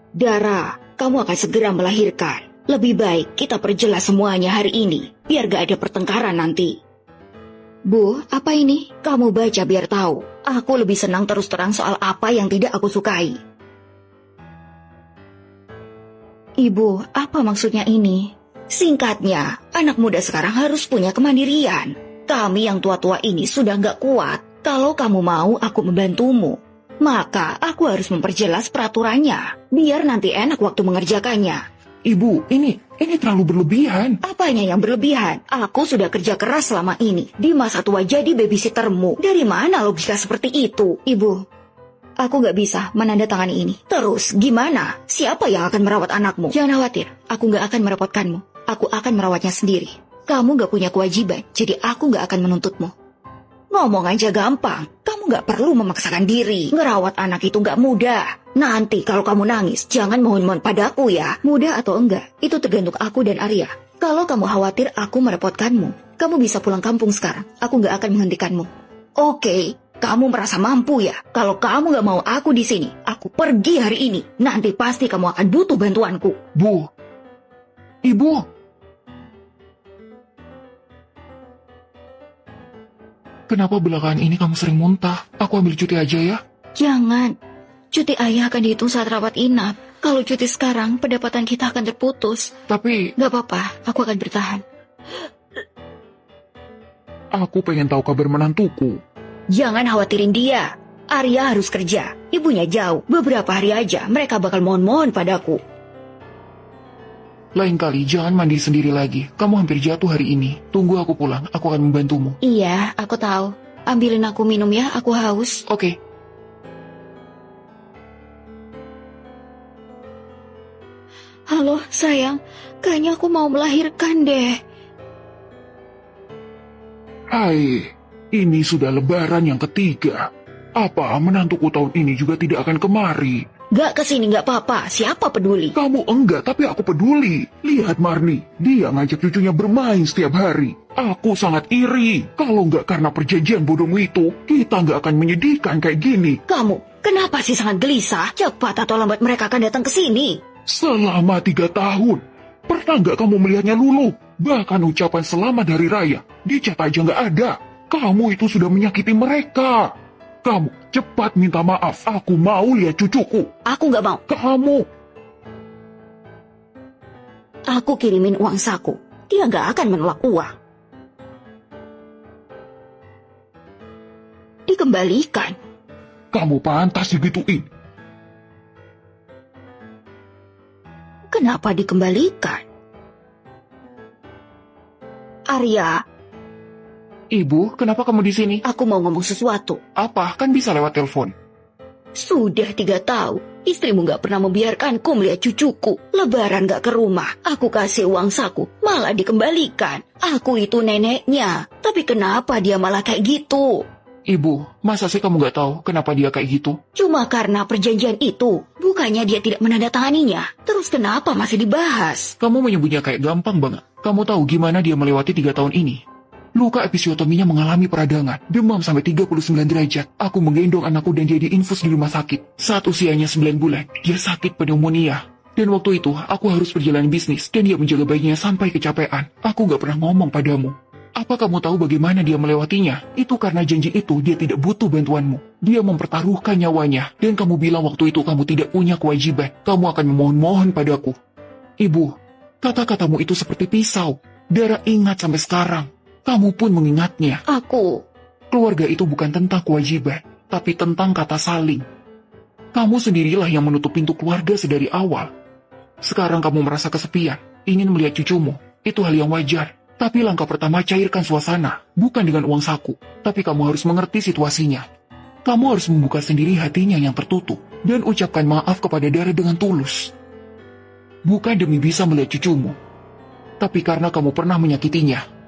Dara, kamu akan segera melahirkan. Lebih baik kita perjelas semuanya hari ini, biar gak ada pertengkaran nanti. Bu, apa ini? Kamu baca biar tahu. Aku lebih senang terus terang soal apa yang tidak aku sukai. Ibu, apa maksudnya ini? Singkatnya, anak muda sekarang harus punya kemandirian. Kami yang tua-tua ini sudah gak kuat. Kalau kamu mau, aku membantumu. Maka aku harus memperjelas peraturannya, biar nanti enak waktu mengerjakannya. Ibu, ini terlalu berlebihan. Apanya yang berlebihan? Aku sudah kerja keras selama ini. Di masa tua jadi babysittermu. Dari mana logika seperti itu? Ibu, aku gak bisa menandatangani ini. Terus, gimana? Siapa yang akan merawat anakmu? Jangan khawatir, aku gak akan merepotkanmu. Aku akan merawatnya sendiri. Kamu gak punya kewajiban, jadi aku gak akan menuntutmu. Ngomong aja gampang. Kamu gak perlu memaksakan diri. Ngerawat anak itu gak mudah. Nanti kalau kamu nangis, jangan mohon-mohon padaku ya. Mudah atau enggak, itu tergantung aku dan Arya. Kalau kamu khawatir aku merepotkanmu, kamu bisa pulang kampung sekarang. Aku gak akan menghentikanmu. Oke, kamu merasa mampu ya? Kalau kamu gak mau aku di sini, aku pergi hari ini. Nanti pasti kamu akan butuh bantuanku. Bu, Ibu. Kenapa belakangan ini kamu sering muntah? Aku ambil cuti aja ya. Jangan. Cuti ayah akan dihitung saat rawat inap. Kalau cuti sekarang, pendapatan kita akan terputus. Tapi... Gak apa-apa, aku akan bertahan. Aku pengen tahu kabar menantuku. Jangan khawatirin dia. Arya harus kerja. Ibunya jauh. Beberapa hari aja, mereka bakal mohon-mohon padaku. Lain kali jangan mandi sendiri lagi. Kamu hampir jatuh hari ini. Tunggu aku pulang, aku akan membantumu. Iya, aku tahu. Ambilin aku minum ya, aku haus. Oke. Halo, sayang. Kayaknya aku mau melahirkan deh. Hai, ini sudah lebaran yang ketiga. Apa menantuku tahun ini juga tidak akan kemari? Gak kesini gak apa-apa, siapa peduli? Kamu enggak, tapi aku peduli. Lihat Marni, dia ngajak cucunya bermain setiap hari. Aku sangat iri. Kalau enggak karena perjanjian bodohmu itu, kita enggak akan menyedihkan kayak gini. Kamu, kenapa sih sangat gelisah? Cepat atau lambat mereka akan datang ke sini. Selama 3 tahun, pernah enggak kamu melihatnya luluh? Bahkan ucapan selamat hari raya, di chat aja enggak ada. Kamu itu sudah menyakiti mereka. Kamu cepat minta maaf. Aku mau lihat cucuku. Aku gak mau. Kamu. Aku kirimin uang saku. Dia gak akan menolak uang. Dikembalikan. Kamu pantas digituin. Kenapa dikembalikan? Arya. Ibu, kenapa kamu di sini? Aku mau ngomong sesuatu. Apa? Kan bisa lewat telepon. Sudah 3 tahun, istrimu gak pernah membiarkanku melihat cucuku. Lebaran gak ke rumah, aku kasih uang saku, malah dikembalikan. Aku itu neneknya, tapi kenapa dia malah kayak gitu? Ibu, masa sih kamu gak tahu kenapa dia kayak gitu? Cuma karena perjanjian itu, bukannya dia tidak menandatanganinya. Terus kenapa masih dibahas? Kamu menyebutnya kayak gampang banget. Kamu tahu gimana dia melewati 3 tahun ini? Luka episiotominya mengalami peradangan, demam sampai 39 derajat. Aku menggendong anakku dan dia diinfus di rumah sakit. Saat usianya 9 bulan, dia sakit pneumonia. Dan waktu itu, aku harus perjalanan bisnis dan dia menjaga bayinya sampai kecapean. Aku gak pernah ngomong padamu. Apa kamu tahu bagaimana dia melewatinya? Itu karena janji itu dia tidak butuh bantuanmu. Dia mempertaruhkan nyawanya. Dan kamu bilang waktu itu kamu tidak punya kewajiban. Kamu akan memohon-mohon padaku. Ibu, kata-katamu itu seperti pisau. Dara ingat sampai sekarang. Kamu pun mengingatnya. Keluarga itu bukan tentang kewajiban, tapi tentang kata saling. Kamu sendirilah yang menutup pintu keluarga sedari awal. Sekarang kamu merasa kesepian, ingin melihat cucumu. Itu hal yang wajar. Tapi langkah pertama cairkan suasana, bukan dengan uang saku. Tapi kamu harus mengerti situasinya. Kamu harus membuka sendiri hatinya yang tertutup, dan ucapkan maaf kepada Dara dengan tulus. Bukan demi bisa melihat cucumu, tapi karena kamu pernah menyakitinya.